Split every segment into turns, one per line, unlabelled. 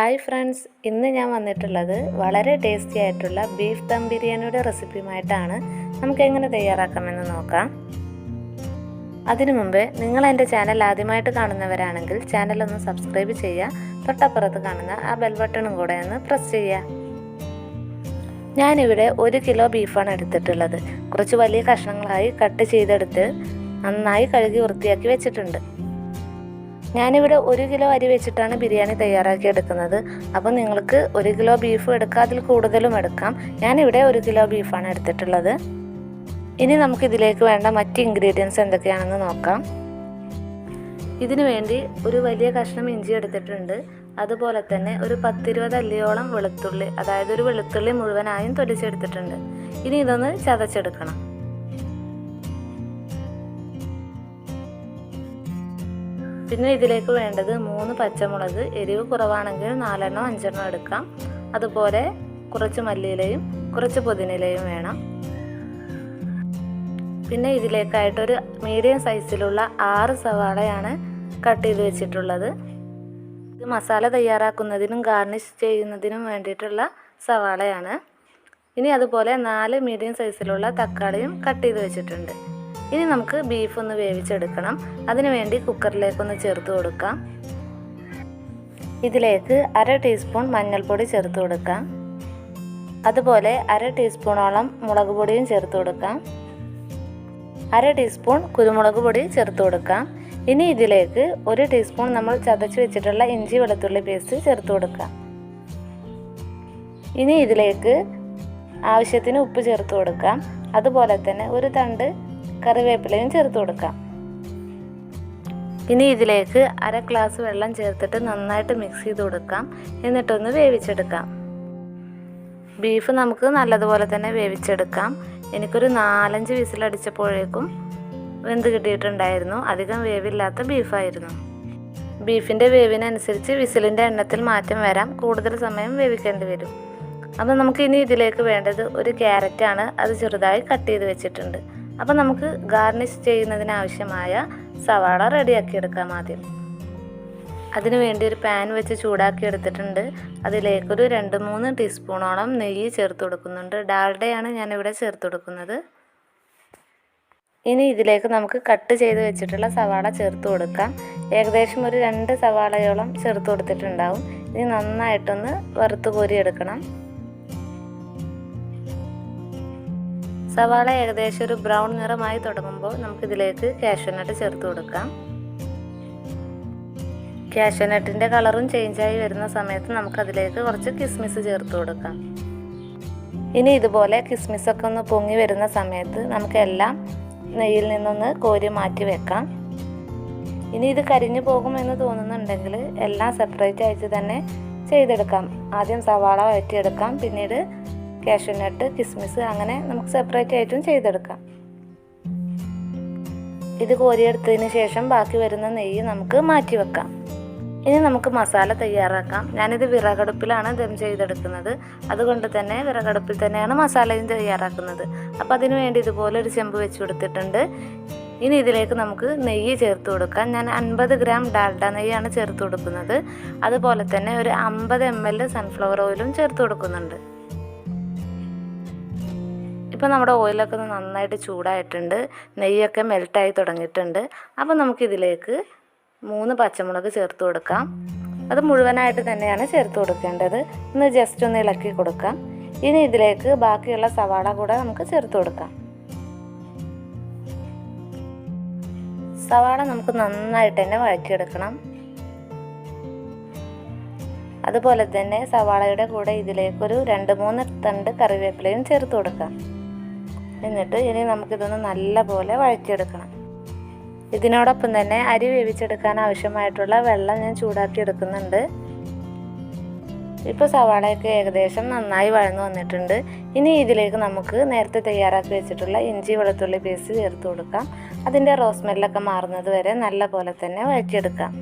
Hi friends, ഇന്ന് ഞാൻ വന്നിട്ടുള്ളത് വളരെ ടേസ്റ്റി ആയിട്ടുള്ള ബീഫ് ദം ബിരിയാണിയുടെ റെസിപ്പിയുമായിട്ടാണ്. നമുക്ക് എങ്ങനെ തയ്യാറാക്കാമെന്ന് നോക്കാം. അതിനു മുമ്പേ നിങ്ങൾ എൻ്റെ ചാനൽ ആദ്യമായിട്ട് കാണുന്നവരാണെങ്കിൽ ചാനലൊന്ന് സബ്സ്ക്രൈബ് ചെയ്യുക. തൊട്ടപ്പുറത്ത് കാണുന്ന ആ ബെൽ ബട്ടണും കൂടെ ഒന്ന് പ്രസ് ചെയ്യുക. ഞാനിവിടെ 1 കിലോ ബീഫാണ് എടുത്തിട്ടുള്ളത്. കുറച്ച് വലിയ കഷ്ണങ്ങളായി കട്ട് ചെയ്തെടുത്ത് നന്നായി കഴുകി വൃത്തിയാക്കി വെച്ചിട്ടുണ്ട്. ഞാനിവിടെ 1 കിലോ അരി വെച്ചിട്ടാണ് ബിരിയാണി തയ്യാറാക്കി എടുക്കുന്നത്. അപ്പോൾ നിങ്ങൾക്ക് 1 കിലോ ബീഫ് എടുക്കാം, അതിൽ കൂടുതലും എടുക്കാം. ഞാനിവിടെ 1 കിലോ ബീഫാണ് എടുത്തിട്ടുള്ളത്. ഇനി നമുക്കിതിലേക്ക് വേണ്ട മറ്റ് ഇൻഗ്രീഡിയൻസ് എന്തൊക്കെയാണെന്ന് നോക്കാം. ഇതിനു വേണ്ടി ഒരു വലിയ കഷ്ണം ഇഞ്ചി എടുത്തിട്ടുണ്ട്. അതുപോലെ തന്നെ ഒരു 10-20 അല്ലിയോളം വെളുത്തുള്ളി, അതായത് ഒരു വെളുത്തുള്ളി മുഴുവനായും തൊലിച്ചെടുത്തിട്ടുണ്ട്. ഇനി ഇതൊന്ന് ചതച്ചെടുക്കണം. പിന്നെ ഇതിലേക്ക് വേണ്ടത് 3 പച്ചമുളക്, എരിവ് കുറവാണെങ്കിൽ 4 5 എടുക്കാം. അതുപോലെ കുറച്ച് മല്ലിയിലയും കുറച്ച് പുതിനയിലയും വേണം. പിന്നെ ഇതിലേക്കായിട്ടൊരു മീഡിയം സൈസിലുള്ള 6 സവാളയാണ് കട്ട് ചെയ്ത് വെച്ചിട്ടുള്ളത്. ഇത് മസാല തയ്യാറാക്കുന്നതിനും ഗാർണിഷ് ചെയ്യുന്നതിനും വേണ്ടിയിട്ടുള്ള സവാളയാണ്. ഇനി അതുപോലെ 4 മീഡിയം സൈസിലുള്ള തക്കാളിയും കട്ട് ചെയ്ത് വെച്ചിട്ടുണ്ട്. ഇനി നമുക്ക് ബീഫ് ഒന്ന് വേവിച്ചെടുക്കണം. അതിനുവേണ്ടി കുക്കറിലേക്കൊന്ന് ചേർത്ത് കൊടുക്കാം. ഇതിലേക്ക് 1/2 ടീസ്പൂൺ മഞ്ഞൾപ്പൊടി ചേർത്ത് കൊടുക്കാം. അതുപോലെ 1/2 ടീസ്പൂണോളം മുളക് പൊടിയും ചേർത്ത് കൊടുക്കാം. 1/2 ടീസ്പൂൺ കുരുമുളക് പൊടി ചേർത്ത് കൊടുക്കാം. ഇനി ഇതിലേക്ക് 1 ടീസ്പൂൺ നമ്മൾ ചതച്ച് വെച്ചിട്ടുള്ള ഇഞ്ചി വെളുത്തുള്ളി പേസ്റ്റ് ചേർത്ത് കൊടുക്കാം. ഇനി ഇതിലേക്ക് ആവശ്യത്തിന് ഉപ്പ് ചേർത്ത് കൊടുക്കാം. അതുപോലെ തന്നെ ഒരു തണ്ട് കറിവേപ്പിലയും ചേർത്ത് കൊടുക്കാം. ഇനി ഇതിലേക്ക് 1/2 ഗ്ലാസ് വെള്ളം ചേർത്തിട്ട് നന്നായിട്ട് മിക്സ് ചെയ്ത് കൊടുക്കാം. എന്നിട്ടൊന്ന് വേവിച്ചെടുക്കാം. ബീഫ് നമുക്ക് നല്ലതുപോലെ തന്നെ വേവിച്ചെടുക്കാം. എനിക്കൊരു 4-5 വിസിലടിച്ചപ്പോഴേക്കും വെന്ത് കിട്ടിയിട്ടുണ്ടായിരുന്നു. അധികം വേവില്ലാത്ത ബീഫായിരുന്നു. ബീഫിൻ്റെ വേവിനനുസരിച്ച് വിസിലിൻ്റെ എണ്ണത്തിൽ മാറ്റം വരാം. കൂടുതൽ സമയം വേവിക്കേണ്ടി വരും. അപ്പോൾ നമുക്ക് ഇനി ഇതിലേക്ക് വേണ്ടത് ഒരു ക്യാരറ്റാണ്. അത് ചെറുതായി കട്ട് ചെയ്ത് വെച്ചിട്ടുണ്ട്. അപ്പോൾ നമുക്ക് ഗാർണിഷ് ചെയ്യുന്നതിനാവശ്യമായ സവാള റെഡിയാക്കി എടുക്കാം. ആദ്യം അതിനുവേണ്ടി ഒരു പാൻ വെച്ച് ചൂടാക്കി എടുത്തിട്ടുണ്ട്. അതിലേക്കൊരു 2-3 ടീസ്പൂണോളം നെയ്യ് ചേർത്ത് കൊടുക്കുന്നുണ്ട്. ഡാൽഡയാണ് ഞാനിവിടെ ചേർത്ത് കൊടുക്കുന്നത്. ഇനി ഇതിലേക്ക് നമുക്ക് കട്ട് ചെയ്ത് വെച്ചിട്ടുള്ള സവാള ചേർത്ത് കൊടുക്കാം. ഏകദേശം ഒരു 2 സവാളയോളം ചേർത്ത് കൊടുത്തിട്ടുണ്ടാവും. ഇനി നന്നായിട്ടൊന്ന് വറുത്ത് കോരിയെടുക്കണം. സവാള ഏകദേശം ഒരു ബ്രൗൺ നിറമായി തുടങ്ങുമ്പോൾ നമുക്കിതിലേക്ക് കാഷ്യൂ നട്ട് ചേർത്ത് കൊടുക്കാം. കാഷ്യൂ നട്ടിൻ്റെ കളറും ചേഞ്ചായി വരുന്ന സമയത്ത് നമുക്കതിലേക്ക് കുറച്ച് കിസ്മിസ് ചേർത്ത് കൊടുക്കാം. ഇനി ഇതുപോലെ കിസ്മിസൊക്കെ ഒന്ന് പൊങ്ങി വരുന്ന സമയത്ത് നമുക്കെല്ലാം നെയ്യിൽ നിന്നൊന്ന് കോരി മാറ്റി വെക്കാം. ഇനി ഇത് കരിഞ്ഞു പോകുമെന്ന് തോന്നുന്നുണ്ടെങ്കിൽ എല്ലാം സെപ്പറേറ്റ് ആയിട്ട് തന്നെ ചെയ്തെടുക്കാം. ആദ്യം സവാള വഴറ്റിയെടുക്കാം, പിന്നീട് കാഷ്യൂ നട്ട്, കിസ്മിസ്, അങ്ങനെ നമുക്ക് സെപ്പറേറ്റ് ആയിട്ടും ചെയ്തെടുക്കാം. ഇത് കോരിയെടുത്തതിന് ശേഷം ബാക്കി വരുന്ന നെയ്യ് നമുക്ക് മാറ്റി വെക്കാം. ഇനി നമുക്ക് മസാല തയ്യാറാക്കാം. ഞാനിത് വിറകടുപ്പിലാണ് ദം ചെയ്തെടുക്കുന്നത്. അതുകൊണ്ട് തന്നെ വിറകടുപ്പിൽ തന്നെയാണ് മസാലയും തയ്യാറാക്കുന്നത്. അപ്പോൾ അതിനു വേണ്ടി ഇതുപോലെ ഒരു ചെമ്പ് വെച്ച് കൊടുത്തിട്ടുണ്ട്. ഇനി ഇതിലേക്ക് നമുക്ക് നെയ്യ് ചേർത്ത് കൊടുക്കാം. ഞാൻ 50 ഗ്രാം ഡാൽഡ നെയ്യാണ് ചേർത്ത് കൊടുക്കുന്നത്. അതുപോലെ തന്നെ ഒരു 50 ml സൺഫ്ലവർ ഓയിലും ചേർത്ത് കൊടുക്കുന്നുണ്ട്. ഇപ്പോൾ നമ്മുടെ ഓയിലൊക്കെ നന്നായിട്ട് ചൂടായിട്ടുണ്ട്. നെയ്യൊക്കെ മെൽറ്റായി തുടങ്ങിയിട്ടുണ്ട്. അപ്പോൾ നമുക്കിതിലേക്ക് 3 പച്ചമുളക് ചേർത്ത് കൊടുക്കാം. അത് മുഴുവനായിട്ട് തന്നെയാണ് ചേർത്ത് കൊടുക്കേണ്ടത്. ഒന്ന് ജസ്റ്റ് ഒന്ന് ഇളക്കി കൊടുക്കാം. ഇനി ഇതിലേക്ക് ബാക്കിയുള്ള സവാള കൂടെ നമുക്ക് ചേർത്ത് കൊടുക്കാം. സവാള നമുക്ക് നന്നായിട്ട് തന്നെ വഴറ്റിയെടുക്കണം. അതുപോലെ തന്നെ സവാളയുടെ കൂടെ ഇതിലേക്കൊരു 2-3 തണ്ട് കറിവേപ്പിലയും ചേർത്ത് കൊടുക്കാം. എന്നിട്ട് ഇനി നമുക്കിതൊന്ന് നല്ലപോലെ വഴറ്റിയെടുക്കണം. ഇതിനോടൊപ്പം തന്നെ അരി വേവിച്ചെടുക്കാൻ ആവശ്യമായിട്ടുള്ള വെള്ളം ഞാൻ ചൂടാക്കി എടുക്കുന്നുണ്ട്. ഇപ്പോൾ സവാളയൊക്കെ ഏകദേശം നന്നായി വഴന്നു വന്നിട്ടുണ്ട്. ഇനി ഇതിലേക്ക് നമുക്ക് നേരത്തെ തയ്യാറാക്കി വെച്ചിട്ടുള്ള ഇഞ്ചി വെളുത്തുള്ളി പേസ്റ്റ് ചേർത്ത് കൊടുക്കാം. അതിൻ്റെ റോസ് സ്മെല്ലൊക്കെ മാറുന്നത് വരെ നല്ല പോലെ തന്നെ വഴറ്റിയെടുക്കാം.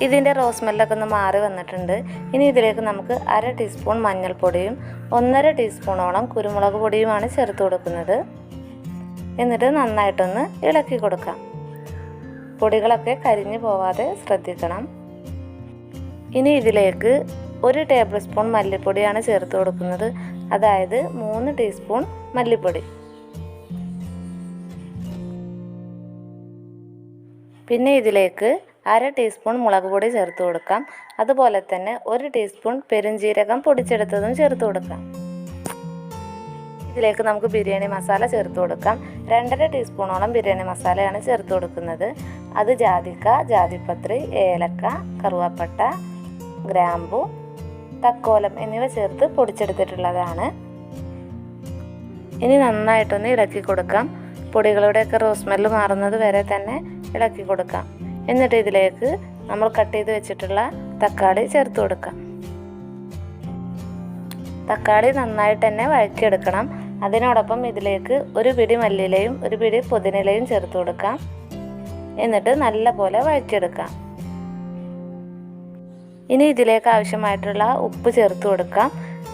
ഇതിൻ്റെ റോസ് സ്മെല്ലൊക്കെ ഒന്ന് മാറി വന്നിട്ടുണ്ട്. ഇനി ഇതിലേക്ക് നമുക്ക് 1/2 ടീസ്പൂൺ മഞ്ഞൾപ്പൊടിയും 1/2 ടീസ്പൂണോളം കുരുമുളക് പൊടിയുമാണ് ചേർത്ത് കൊടുക്കുന്നത്. എന്നിട്ട് നന്നായിട്ടൊന്ന് ഇളക്കി കൊടുക്കാം. പൊടികളൊക്കെ കരിഞ്ഞു പോവാതെ ശ്രദ്ധിക്കണം. ഇനി ഇതിലേക്ക് 1 ടേബിൾ സ്പൂൺ മല്ലിപ്പൊടിയാണ് ചേർത്ത് കൊടുക്കുന്നത്, അതായത് 3 ടീസ്പൂൺ മല്ലിപ്പൊടി. പിന്നെ ഇതിലേക്ക് 1/2 ടീസ്പൂൺ മുളക് പൊടി ചേർത്ത് കൊടുക്കാം. അതുപോലെ തന്നെ 1 ടീസ്പൂൺ പെരുംജീരകം പൊടിച്ചെടുത്തതും ചേർത്ത് കൊടുക്കാം. ഇതിലേക്ക് നമുക്ക് ബിരിയാണി മസാല ചേർത്ത് കൊടുക്കാം. 2.5 ടീസ്പൂണോളം ബിരിയാണി മസാലയാണ് ചേർത്ത് കൊടുക്കുന്നത്. അത് ജാതിക്ക, ജാതിപത്രി, ഏലക്ക, കറുവാപ്പട്ട, ഗ്രാമ്പു, തക്കോലം എന്നിവ ചേർത്ത് പൊടിച്ചെടുത്തിട്ടുള്ളതാണ്. ഇനി നന്നായിട്ടൊന്ന് ഇളക്കി കൊടുക്കാം. പൊടികളുടെയൊക്കെ റോസ് സ്മെല്ല് മാറുന്നത് വരെ തന്നെ ഇളക്കി കൊടുക്കാം. എന്നിട്ട് ഇതിലേക്ക് നമ്മൾ കട്ട് ചെയ്ത് വെച്ചിട്ടുള്ള തക്കാളി ചേർത്ത് കൊടുക്കാം. തക്കാളി നന്നായിട്ട് തന്നെ വഴറ്റിയെടുക്കണം. അതിനോടൊപ്പം ഇതിലേക്ക് 1 പിടി മല്ലിയിലയും 1 പിടി പുതിനയിലയും ചേർത്ത് കൊടുക്കാം. എന്നിട്ട് നല്ലപോലെ വഴറ്റിയെടുക്കാം. ഇനി ഇതിലേക്ക് ആവശ്യമായിട്ടുള്ള ഉപ്പ് ചേർത്ത് കൊടുക്കാം.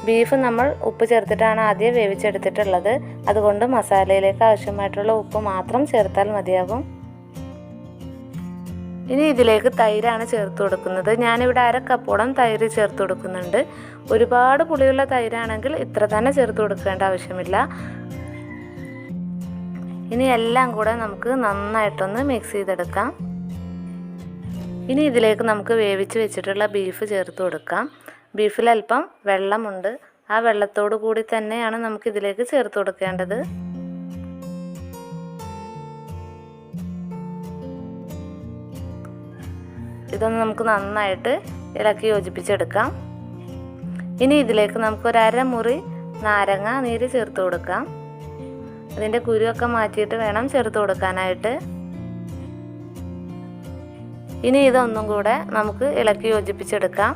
ബീഫ് നമ്മൾ ഉപ്പ് ചേർത്തിട്ടാണ് ആദ്യം വേവിച്ചെടുത്തിട്ടുള്ളത്. അതുകൊണ്ട് മസാലയിലേക്ക് ആവശ്യമായിട്ടുള്ള ഉപ്പ് മാത്രം ചേർത്താൽ മതിയാകും. ഇനി ഇതിലേക്ക് തൈരാണ് ചേർത്ത് കൊടുക്കുന്നത്. ഞാനിവിടെ 1/2 കപ്പോളം തൈര് ചേർത്ത് കൊടുക്കുന്നുണ്ട്. ഒരുപാട് പുളിയുള്ള തൈരാണെങ്കിൽ ഇത്ര തന്നെ ചേർത്ത് കൊടുക്കേണ്ട ആവശ്യമില്ല. ഇനി എല്ലാം കൂടെ നമുക്ക് നന്നായിട്ടൊന്ന് മിക്സ് ചെയ്തെടുക്കാം. ഇനി ഇതിലേക്ക് നമുക്ക് വേവിച്ച് വെച്ചിട്ടുള്ള ബീഫ് ചേർത്ത് കൊടുക്കാം. ബീഫിൽ അല്പം വെള്ളമുണ്ട്. ആ വെള്ളത്തോടു കൂടി തന്നെയാണ് നമുക്ക് ഇതിലേക്ക് ചേർത്ത് കൊടുക്കേണ്ടത്. ഇതൊന്ന് നമുക്ക് നന്നായിട്ട് ഇളക്കി യോജിപ്പിച്ചെടുക്കാം. ഇനി ഇതിലേക്ക് നമുക്ക് 1/2 മുറി നാരങ്ങ നീര് ചേർത്ത് കൊടുക്കാം. അതിൻ്റെ കുരുവൊക്കെ മാറ്റിയിട്ട് വേണം ചേർത്ത് കൊടുക്കാനായിട്ട്. ഇനി ഇതൊന്നും കൂടെ നമുക്ക് ഇളക്കി യോജിപ്പിച്ചെടുക്കാം.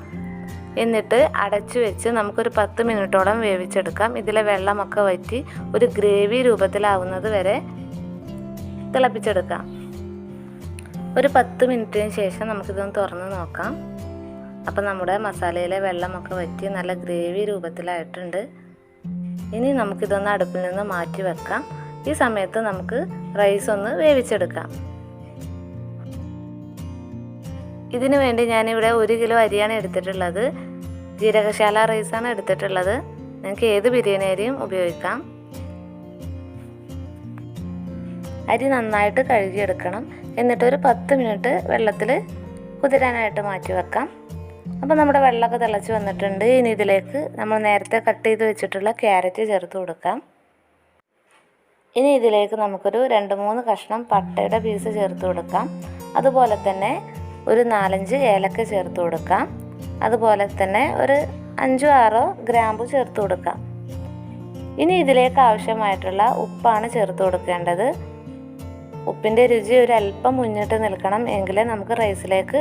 എന്നിട്ട് അടച്ചു വെച്ച് നമുക്കൊരു 10 മിനിറ്റോളം വേവിച്ചെടുക്കാം. ഇതിലെ വെള്ളമൊക്കെ വറ്റി ഒരു ഗ്രേവി രൂപത്തിലാവുന്നത് വരെ തിളപ്പിച്ചെടുക്കാം. ഒരു 10 മിനിറ്റിന് ശേഷം നമുക്കിതൊന്ന് തുറന്ന് നോക്കാം. അപ്പോൾ നമ്മുടെ മസാലയിലെ വെള്ളമൊക്കെ വറ്റി നല്ല ഗ്രേവി രൂപത്തിലായിട്ടുണ്ട്. ഇനി നമുക്കിതൊന്ന് അടുപ്പിൽ നിന്ന് മാറ്റി വെക്കാം. ഈ സമയത്ത് നമുക്ക് റൈസ് ഒന്ന് വേവിച്ചെടുക്കാം. ഇതിനു വേണ്ടി ഞാനിവിടെ 1 കിലോ അരിയാണ് എടുത്തിട്ടുള്ളത്. ജീരകശാല റൈസാണ് എടുത്തിട്ടുള്ളത്. നിങ്ങൾക്ക് ഏത് ബിരിയാണി അരിയും ഉപയോഗിക്കാം. അരി നന്നായിട്ട് കഴുകിയെടുക്കണം. എന്നിട്ടൊരു 10 മിനിറ്റ് വെള്ളത്തിൽ കുതിരാനായിട്ട് മാറ്റി വെക്കാം. അപ്പോൾ നമ്മുടെ വെള്ളമൊക്കെ തിളച്ച് വന്നിട്ടുണ്ട്. ഇനി ഇതിലേക്ക് നമ്മൾ നേരത്തെ കട്ട് ചെയ്ത് വെച്ചിട്ടുള്ള ക്യാരറ്റ് ചേർത്ത് കൊടുക്കാം. ഇനി ഇതിലേക്ക് നമുക്കൊരു 2-3 കഷ്ണം പട്ടയുടെ പീസ് ചേർത്ത് കൊടുക്കാം. അതുപോലെ തന്നെ ഒരു 4-5 ഏലക്ക ചേർത്ത് കൊടുക്കാം. അതുപോലെ തന്നെ ഒരു 5-6 ഗ്രാമ്പു ചേർത്ത് കൊടുക്കാം. ഇനി ഇതിലേക്ക് ആവശ്യമായിട്ടുള്ള ഉപ്പാണ് ചേർത്ത് കൊടുക്കേണ്ടത്. ഉപ്പിൻ്റെ രുചി ഒരല്പം മുന്നിട്ട് നിൽക്കണം, എങ്കിലേ നമുക്ക് റൈസിലേക്ക്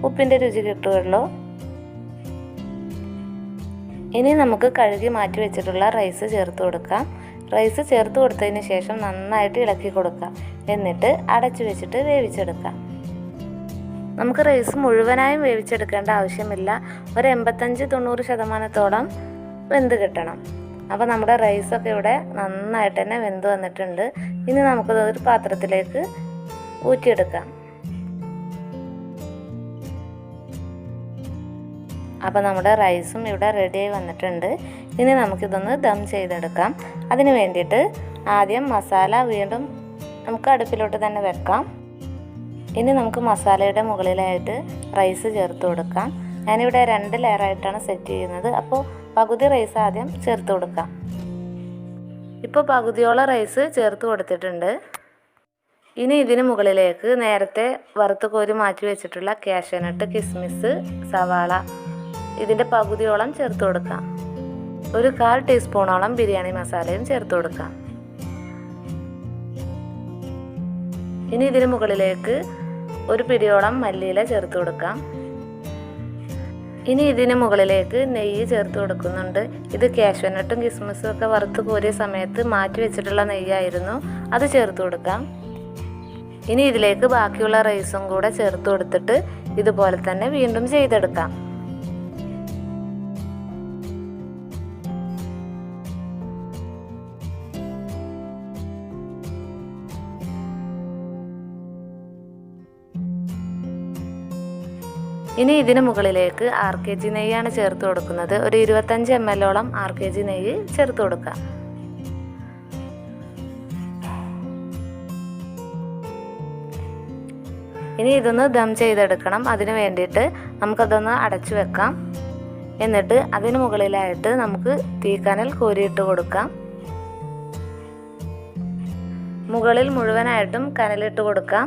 ഉപ്പിൻ്റെ രുചി കിട്ടുകയുള്ളൂ. ഇനി നമുക്ക് കഴുകി മാറ്റി വെച്ചിട്ടുള്ള റൈസ് ചേർത്ത് കൊടുക്കാം. റൈസ് ചേർത്ത് കൊടുത്തതിന് ശേഷം നന്നായിട്ട് ഇളക്കി കൊടുക്കാം. എന്നിട്ട് അടച്ചു വെച്ചിട്ട് വേവിച്ചെടുക്കാം. നമുക്ക് റൈസ് മുഴുവനായും വേവിച്ചെടുക്കേണ്ട ആവശ്യമില്ല. ഒരു 85-90% വെന്ത് കിട്ടണം. അപ്പോൾ നമ്മുടെ റൈസൊക്കെ ഇവിടെ നന്നായിട്ട് തന്നെ വെന്ത് വന്നിട്ടുണ്ട്. ഇനി നമുക്കതൊരു പാത്രത്തിലേക്ക് ഊറ്റിയെടുക്കാം. അപ്പോൾ നമ്മുടെ റൈസും ഇവിടെ റെഡിയായി വന്നിട്ടുണ്ട്. ഇനി നമുക്കിതൊന്ന് ദം ചെയ്തെടുക്കാം. അതിന് വേണ്ടിയിട്ട് ആദ്യം മസാല വീണ്ടും നമുക്ക് അടുപ്പിലോട്ട് തന്നെ വെക്കാം. ഇനി നമുക്ക് മസാലയുടെ മുകളിലായിട്ട് റൈസ് ചേർത്ത് കൊടുക്കാം. ഞാനിവിടെ 2 ലെയറായിട്ടാണ് സെറ്റ് ചെയ്യുന്നത്. അപ്പോൾ പകുതി റൈസ് ആദ്യം ചേർത്ത് കൊടുക്കാം. ഇപ്പോൾ പകുതിയോളം റൈസ് ചേർത്ത് കൊടുത്തിട്ടുണ്ട്. ഇനി ഇതിന് മുകളിലേക്ക് നേരത്തെ വറുത്ത് കോരി മാറ്റി വെച്ചിട്ടുള്ള കാഷ്യൂനട്ട്, കിസ്മിസ്, സവാള ഇതിൻ്റെ പകുതിയോളം ചേർത്ത് കൊടുക്കാം. ഒരു 1/4 ടീസ്പൂണോളം ബിരിയാണി മസാലയും ചേർത്ത് കൊടുക്കാം. ഇനി ഇതിന് മുകളിലേക്ക് ഒരു പിടിയോളം മല്ലിയില ചേർത്ത് കൊടുക്കാം. ഇനി ഇതിന് മുകളിലേക്ക് നെയ്യ് ചേർത്ത് കൊടുക്കുന്നുണ്ട്. ഇത് കാഷ്യൂനട്ടും കിസ്മിസും ഒക്കെ വറുത്ത് കോരിയ സമയത്ത് മാറ്റി വെച്ചിട്ടുള്ള നെയ്യായിരുന്നു. അത് ചേർത്ത് കൊടുക്കാം. ഇനി ഇതിലേക്ക് ബാക്കിയുള്ള റൈസും കൂടെ ചേർത്ത് കൊടുത്തിട്ട് ഇതുപോലെ തന്നെ വീണ്ടും ചെയ്തെടുക്കാം. ഇനി ഇതിന് മുകളിലേക്ക് RKG നെയ്യാണ് ചേർത്ത് കൊടുക്കുന്നത്. ഒരു 25 ml RKG നെയ്യ് ചേർത്ത് കൊടുക്കാം. ഇനി ഇതൊന്ന് ദം ചെയ്തെടുക്കണം. അതിന് വേണ്ടിയിട്ട് നമുക്കതൊന്ന് അടച്ചു വെക്കാം. എന്നിട്ട് അതിന് മുകളിലായിട്ട് നമുക്ക് തീക്കനൽ കോരിയിട്ട് കൊടുക്കാം. മുകളിൽ മുഴുവനായിട്ടും കനലിട്ട് കൊടുക്കാം.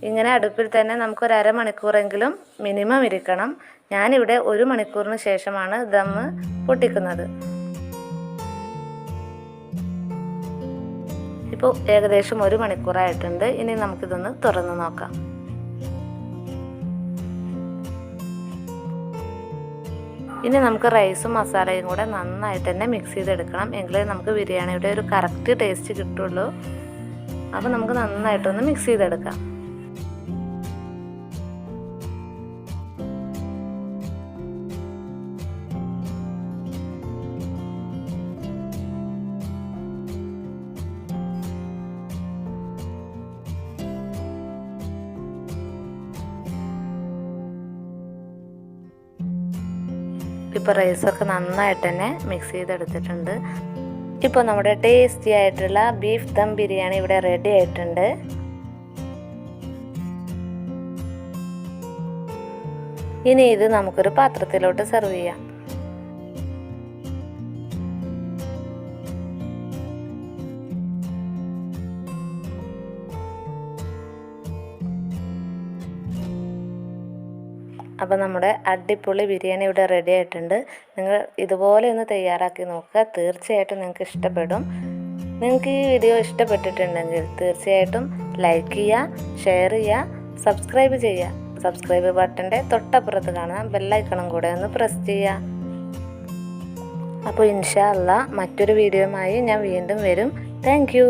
ഇങ്ങനെ അടുപ്പിൽ തന്നെ നമുക്ക് ഒരു അരമണിക്കൂറെങ്കിലും മിനിമം ഇരിക്കണം. ഞാനിവിടെ 1 മണിക്കൂറിന് ശേഷമാണ് ദം പൊട്ടിക്കുന്നത്. ഇപ്പോൾ ഏകദേശം 1 മണിക്കൂറായിട്ടുണ്ട്. ഇനി നമുക്കിതൊന്ന് തുറന്ന് നോക്കാം. ഇനി നമുക്ക് റൈസും മസാലയും കൂടെ നന്നായിട്ട് തന്നെ മിക്സ് ചെയ്തെടുക്കണം. എങ്കിലേ നമുക്ക് ബിരിയാണിയുടെ ഒരു കറക്റ്റ് ടേസ്റ്റ് കിട്ടുള്ളൂ. അപ്പോൾ നമുക്ക് നന്നായിട്ടൊന്ന് മിക്സ് ചെയ്തെടുക്കാം. ഇപ്പോൾ റൈസൊക്കെ നന്നായിട്ട് തന്നെ മിക്സ് ചെയ്തെടുത്തിട്ടുണ്ട്. ഇപ്പോൾ നമ്മുടെ ടേസ്റ്റി ആയിട്ടുള്ള ബീഫ് ദം ബിരിയാണി ഇവിടെ റെഡി ആയിട്ടുണ്ട്. ഇനി ഇത് നമുക്കൊരു പാത്രത്തിലോട്ട് സെർവ് ചെയ്യാം. അപ്പോൾ നമ്മുടെ അടിപൊളി ബിരിയാണി ഇവിടെ റെഡി ആയിട്ടുണ്ട്. നിങ്ങൾ ഇതുപോലെ ഒന്ന് തയ്യാറാക്കി നോക്കുക. തീർച്ചയായിട്ടും നിങ്ങൾക്ക് ഇഷ്ടപ്പെടും. നിങ്ങൾക്ക് ഈ വീഡിയോ ഇഷ്ടപ്പെട്ടിട്ടുണ്ടെങ്കിൽ തീർച്ചയായിട്ടും ലൈക്ക് ചെയ്യുക, ഷെയർ ചെയ്യുക, സബ്സ്ക്രൈബ് ചെയ്യുക. സബ്സ്ക്രൈബ് ബട്ടൻ്റെ തൊട്ടപ്പുറത്ത് കാണുന്ന ബെല്ലൈക്കണും കൂടെ ഒന്ന് പ്രസ് ചെയ്യുക. അപ്പോൾ ഇൻഷാ അല്ലാഹ് മറ്റൊരു വീഡിയോയുമായി ഞാൻ വീണ്ടും വരും. Thank you.